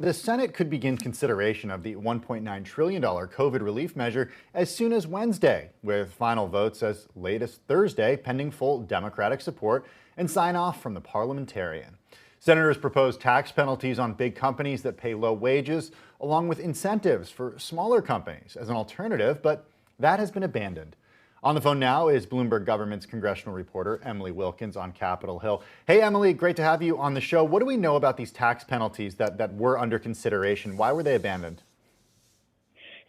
The Senate could begin consideration of the $1.9 trillion COVID relief measure as soon as Wednesday, with final votes as late as Thursday, pending full Democratic support and sign-off from the parliamentarian. Senators proposed tax penalties on big companies that pay low wages, along with incentives for smaller companies as an alternative, but that has been abandoned. On the phone now is Bloomberg Government's congressional reporter, Emily Wilkins on Capitol Hill. Hey, Emily, great to have you on the show. What do we know about these tax penalties that were under consideration? Why were they abandoned?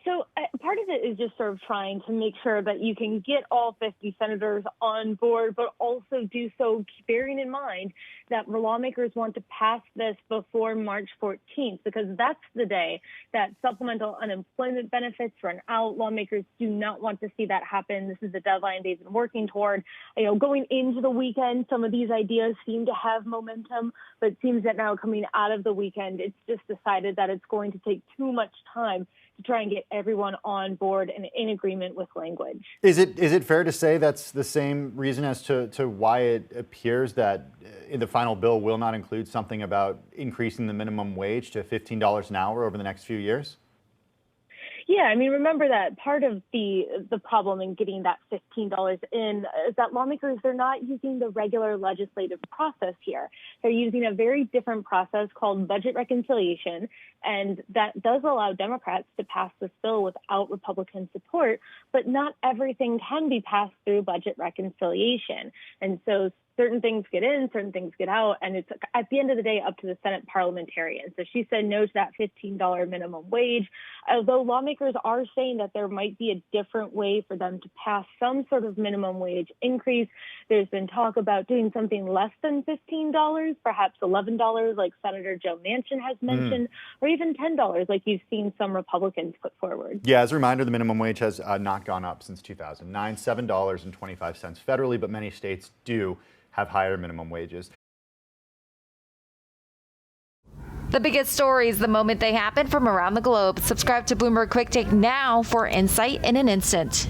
So part of it is just sort of trying to make sure that you can get all 50 senators on board, but also do so bearing in mind that lawmakers want to pass this before March 14th, because that's the day that supplemental unemployment benefits run out. Lawmakers do not want to see that happen. This is the deadline they've been working toward. Going into the weekend, some of these ideas seem to have momentum, but it seems that now coming out of the weekend, it's just decided that it's going to take too much time to try and get everyone on board and in agreement with language. Is it fair to say that's the same reason as to why it appears that the final bill will not include something about increasing the minimum wage to $15 an hour over the next few years? Yeah, I mean, remember that part of the problem in getting that $15 in is that lawmakers, they're not using the regular legislative process here. They're using a very different process called budget reconciliation, and that does allow Democrats to pass this bill without Republican support, but not everything can be passed through budget reconciliation. And so certain things get in, certain things get out, and it's at the end of the day up to the Senate parliamentarian. So she said no to that $15 minimum wage, although lawmakers are saying that there might be a different way for them to pass some sort of minimum wage increase. There's been talk about doing something less than $15, perhaps $11, like Senator Joe Manchin has mentioned, or even $10, like you've seen some Republicans put forward. Yeah, as a reminder, the minimum wage has not gone up since 2009, $7.25 federally, but many states do have higher minimum wages. The biggest stories the moment they happen from around the globe. Subscribe to Bloomberg Quick Take now for insight in an instant.